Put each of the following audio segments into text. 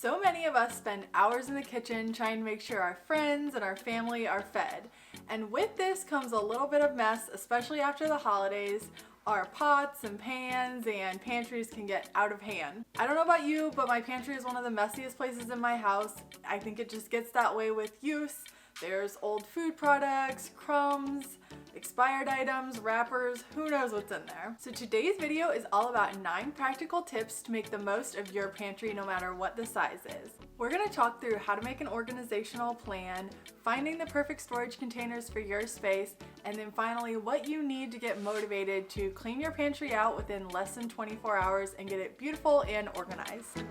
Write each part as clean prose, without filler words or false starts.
So many of us spend hours in the kitchen trying to make sure our friends and our family are fed. And with this comes a little bit of mess, especially after the holidays. Our pots and pans and pantries can get out of hand. I don't know about you, but my pantry is one of the messiest places in my house. I think it just gets that way with use. There's old food products, crumbs, expired items, wrappers, who knows what's in there. So today's video is all about 9 practical tips to make the most of your pantry no matter what the size is. We're going to talk through how to make an organizational plan, finding the perfect storage containers for your space, and then finally what you need to get motivated to clean your pantry out within less than 24 hours and get it beautiful and organized.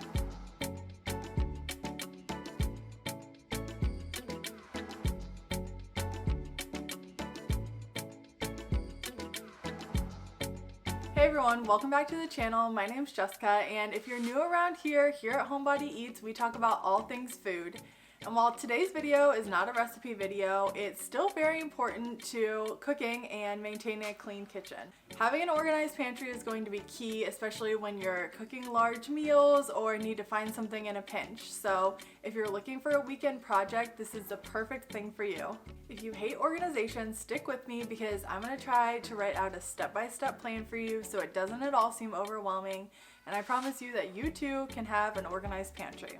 Hey everyone, welcome back to the channel. My name's Jessica, and if you're new around here at Homebody Eats, we talk about all things food. And while today's video is not a recipe video, it's still very important to cooking and maintaining a clean kitchen. Having an organized pantry is going to be key, especially when you're cooking large meals or need to find something in a pinch. So if you're looking for a weekend project, this is the perfect thing for you. If you hate organization, stick with me because I'm going to try to write out a step-by-step plan for you so it doesn't at all seem overwhelming, and I promise you that you too can have an organized pantry.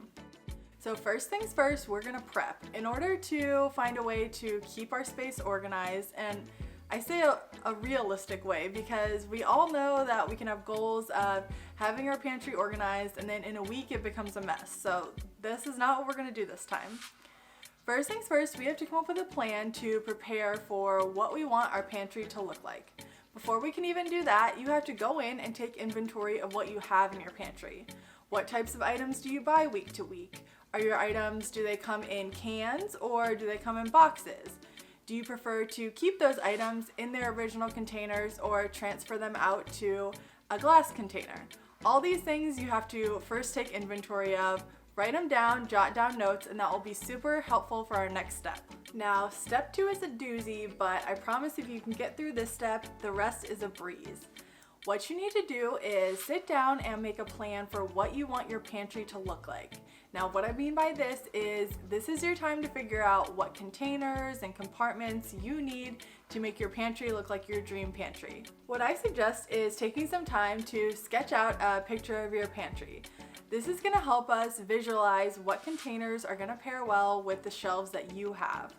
So first things first, we're gonna prep. In order to find a way to keep our space organized, and I say a realistic way because we all know that we can have goals of having our pantry organized and then in a week it becomes a mess. So this is not what we're gonna do this time. First things first, we have to come up with a plan to prepare for what we want our pantry to look like. Before we can even do that, you have to go in and take inventory of what you have in your pantry. What types of items do you buy week to week? Are your items, do they come in cans or do they come in boxes? Do you prefer to keep those items in their original containers or transfer them out to a glass container? All these things you have to first take inventory of, write them down, jot down notes, and that will be super helpful for our next step. Now, step 2 is a doozy, but I promise if you can get through this step, the rest is a breeze. What you need to do is sit down and make a plan for what you want your pantry to look like. Now, what I mean by this is your time to figure out what containers and compartments you need to make your pantry look like your dream pantry. What I suggest is taking some time to sketch out a picture of your pantry. This is going to help us visualize what containers are going to pair well with the shelves that you have.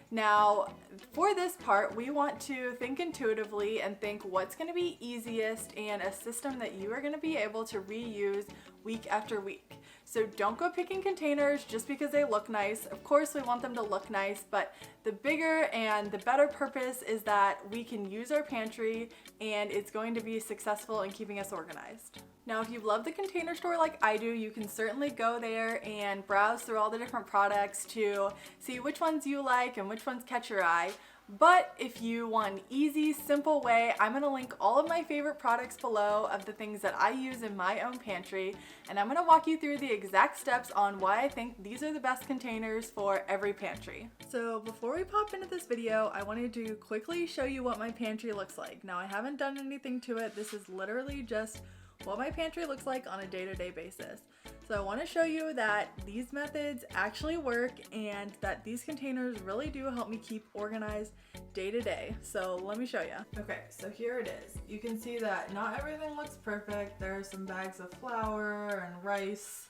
Now, for this part, we want to think intuitively and think what's going to be easiest and a system that you are going to be able to reuse week after week. So don't go picking containers just because they look nice. Of course, we want them to look nice, but the bigger and the better purpose is that we can use our pantry and it's going to be successful in keeping us organized. Now, if you love the Container Store like I do, you can certainly go there and browse through all the different products to see which ones you like and which ones catch your eye. But if you want an easy, simple way, I'm going to link all of my favorite products below of the things that I use in my own pantry, and I'm going to walk you through the exact steps on why I think these are the best containers for every pantry. So before we pop into this video, I wanted to quickly show you what my pantry looks like. Now, I haven't done anything to it. This is literally just what my pantry looks like on a day-to-day basis. So I want to show you that these methods actually work and that these containers really do help me keep organized day to day. So let me show you. Okay, so here it is. You can see that not everything looks perfect. There are some bags of flour and rice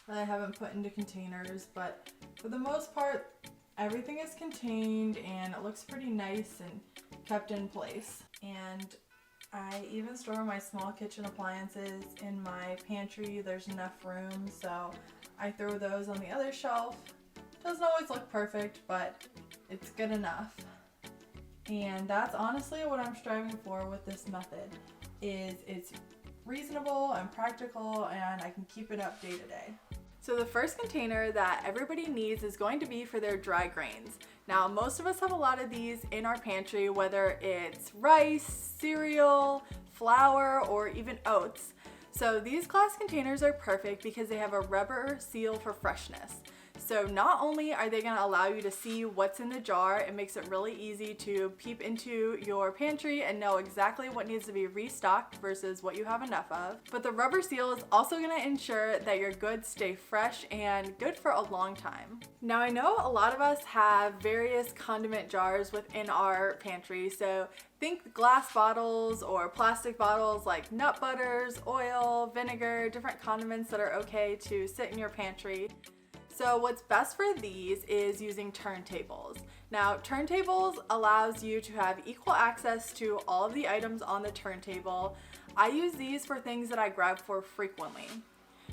that I haven't put into containers, but for the most part, everything is contained and it looks pretty nice and kept in place. And I even store my small kitchen appliances in my pantry. There's enough room, so I throw those on the other shelf. Doesn't always look perfect, but it's good enough. And that's honestly what I'm striving for with this method, is it's reasonable and practical and I can keep it up day to day. So the first container that everybody needs is going to be for their dry grains. Now, most of us have a lot of these in our pantry, whether it's rice, cereal, flour, or even oats. So these glass containers are perfect because they have a rubber seal for freshness. So not only are they going to allow you to see what's in the jar, it makes it really easy to peep into your pantry and know exactly what needs to be restocked versus what you have enough of. But the rubber seal is also going to ensure that your goods stay fresh and good for a long time. Now I know a lot of us have various condiment jars within our pantry, so think glass bottles or plastic bottles like nut butters, oil, vinegar, different condiments that are okay to sit in your pantry. So what's best for these is using turntables. Now turntables allows you to have equal access to all of the items on the turntable. I use these for things that I grab for frequently.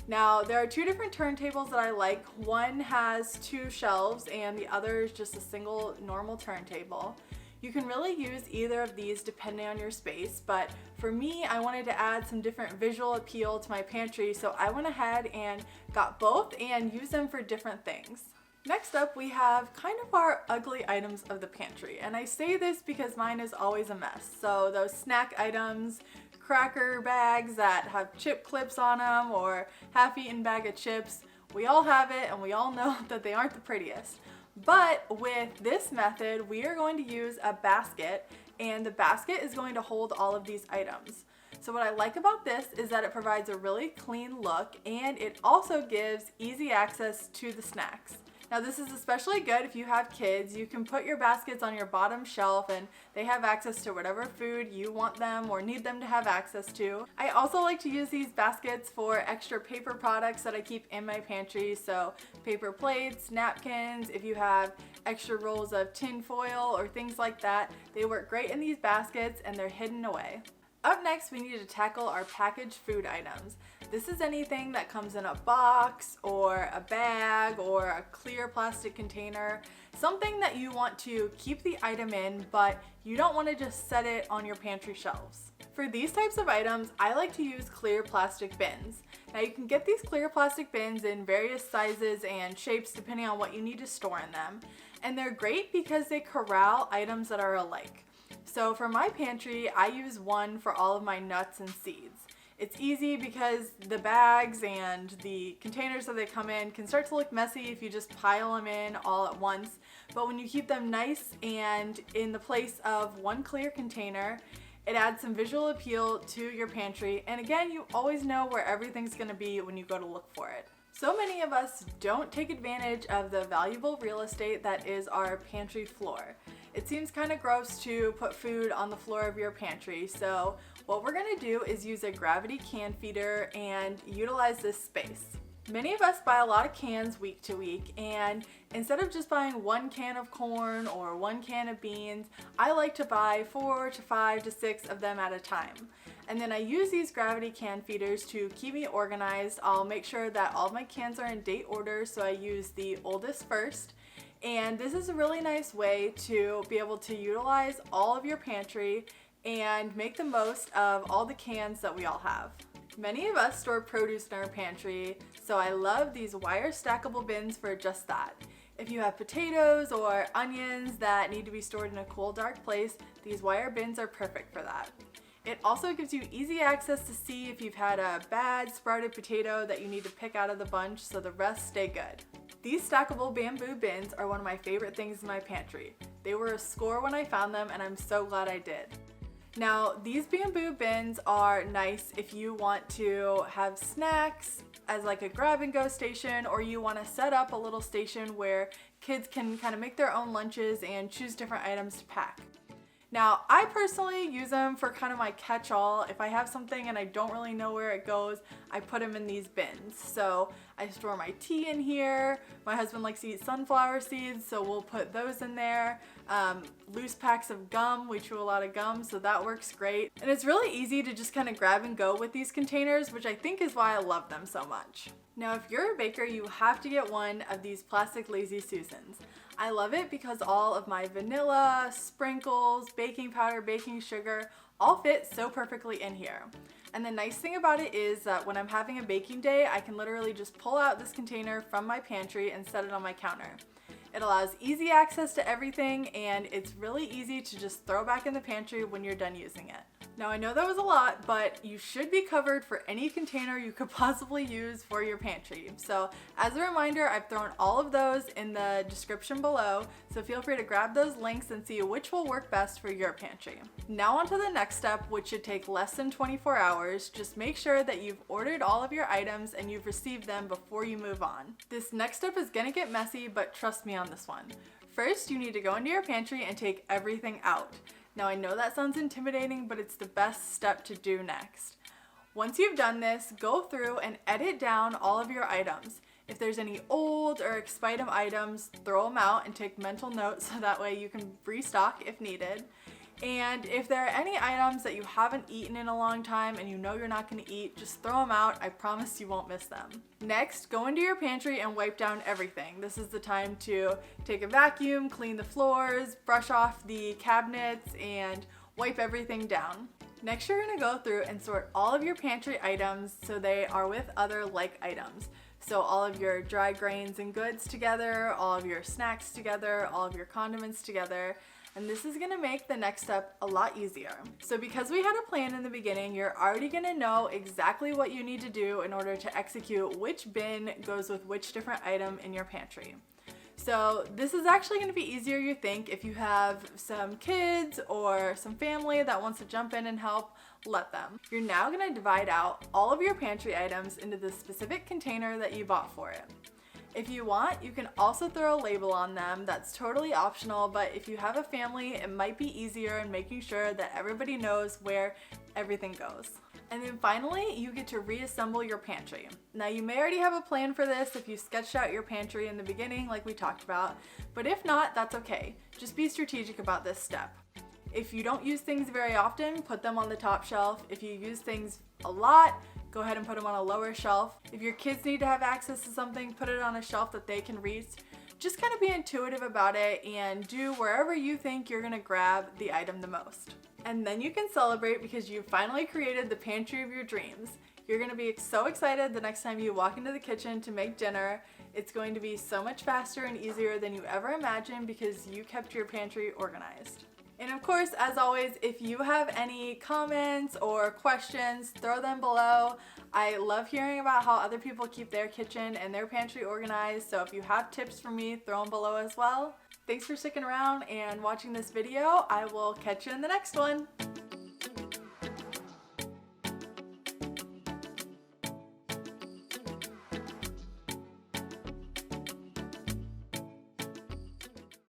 Now there are two different turntables that I like. One has two shelves and the other is just a single normal turntable. You can really use either of these depending on your space, but for me, I wanted to add some different visual appeal to my pantry, so I went ahead and got both and used them for different things. Next up, we have kind of our ugly items of the pantry, and I say this because mine is always a mess. So those snack items, cracker bags that have chip clips on them, or half-eaten bag of chips, we all have it and we all know that they aren't the prettiest. But with this method, we are going to use a basket, and the basket is going to hold all of these items. So what I like about this is that it provides a really clean look, and it also gives easy access to the snacks. Now this is especially good if you have kids. You can put your baskets on your bottom shelf and they have access to whatever food you want them or need them to have access to. I also like to use these baskets for extra paper products that I keep in my pantry. So paper plates, napkins, if you have extra rolls of tin foil or things like that, they work great in these baskets and they're hidden away. Up next, we need to tackle our packaged food items. This is anything that comes in a box or a bag or a clear plastic container, something that you want to keep the item in, but you don't want to just set it on your pantry shelves. For these types of items, I like to use clear plastic bins. Now you can get these clear plastic bins in various sizes and shapes depending on what you need to store in them. And they're great because they corral items that are alike. So for my pantry, I use one for all of my nuts and seeds. It's easy because the bags and the containers that they come in can start to look messy if you just pile them in all at once. But when you keep them nice and in the place of one clear container, it adds some visual appeal to your pantry. And again, you always know where everything's going to be when you go to look for it. So many of us don't take advantage of the valuable real estate that is our pantry floor. It seems kind of gross to put food on the floor of your pantry, so what we're going to do is use a gravity can feeder and utilize this space. Many of us buy a lot of cans week to week, and instead of just buying one can of corn or one can of beans, I like to buy 4 to 5 to 6 of them at a time. And then I use these gravity can feeders to keep me organized. I'll make sure that all of my cans are in date order, so I use the oldest first. And this is a really nice way to be able to utilize all of your pantry and make the most of all the cans that we all have. Many of us store produce in our pantry, so I love these wire stackable bins for just that. If you have potatoes or onions that need to be stored in a cool, dark place, these wire bins are perfect for that. It also gives you easy access to see if you've had a bad sprouted potato that you need to pick out of the bunch so the rest stay good. These stackable bamboo bins are one of my favorite things in my pantry. They were a score when I found them, and I'm so glad I did. Now, these bamboo bins are nice if you want to have snacks as like a grab and go station, or you want to set up a little station where kids can kind of make their own lunches and choose different items to pack. Now, I personally use them for kind of my catch-all. If I have something and I don't really know where it goes, I put them in these bins. So I store my tea in here. My husband likes to eat sunflower seeds, so we'll put those in there. Loose packs of gum. We chew a lot of gum, so that works great. And it's really easy to just kind of grab and go with these containers, which I think is why I love them so much. Now, if you're a baker, you have to get one of these plastic Lazy Susans. I love it because all of my vanilla, sprinkles, baking powder, baking sugar all fit so perfectly in here. And the nice thing about it is that when I'm having a baking day, I can literally just pull out this container from my pantry and set it on my counter. It allows easy access to everything, and it's really easy to just throw back in the pantry when you're done using it. Now I know that was a lot, but you should be covered for any container you could possibly use for your pantry. So as a reminder, I've thrown all of those in the description below, so feel free to grab those links and see which will work best for your pantry. Now on to the next step, which should take less than 24 hours. Just make sure that you've ordered all of your items and you've received them before you move on. This next step is gonna get messy, but trust me on this one. First, you need to go into your pantry and take everything out. Now I know that sounds intimidating, but it's the best step to do next. Once you've done this, go through and edit down all of your items. If there's any old or expired items, throw them out and take mental notes so that way you can restock if needed. And if there are any items that you haven't eaten in a long time and you know you're not going to eat, just throw them out. I promise you won't miss them. Next, go into your pantry and wipe down everything. This is the time to take a vacuum, clean the floors, brush off the cabinets, and wipe everything down. Next, you're going to go through and sort all of your pantry items so they are with other like items. So all of your dry grains and goods together, all of your snacks together, all of your condiments together. And this is gonna make the next step a lot easier. So because we had a plan in the beginning, you're already gonna know exactly what you need to do in order to execute which bin goes with which different item in your pantry. So this is actually gonna be easier you think. If you have some kids or some family that wants to jump in and help, let them. You're now gonna divide out all of your pantry items into the specific container that you bought for it. If you want, you can also throw a label on them. That's totally optional, but if you have a family, it might be easier in making sure that everybody knows where everything goes. And then finally, you get to reassemble your pantry. Now you may already have a plan for this if you sketched out your pantry in the beginning like we talked about, but if not, that's okay. Just be strategic about this step. If you don't use things very often, put them on the top shelf. If you use things a lot, go ahead and put them on a lower shelf. If your kids need to have access to something, put it on a shelf that they can reach. Just kind of be intuitive about it and do wherever you think you're gonna grab the item the most. And then you can celebrate because you finally created the pantry of your dreams. You're gonna be so excited the next time you walk into the kitchen to make dinner. It's going to be so much faster and easier than you ever imagined because you kept your pantry organized. And of course, as always, if you have any comments or questions, throw them below. I love hearing about how other people keep their kitchen and their pantry organized, so if you have tips for me, throw them below as well. Thanks for sticking around and watching this video. I will catch you in the next one.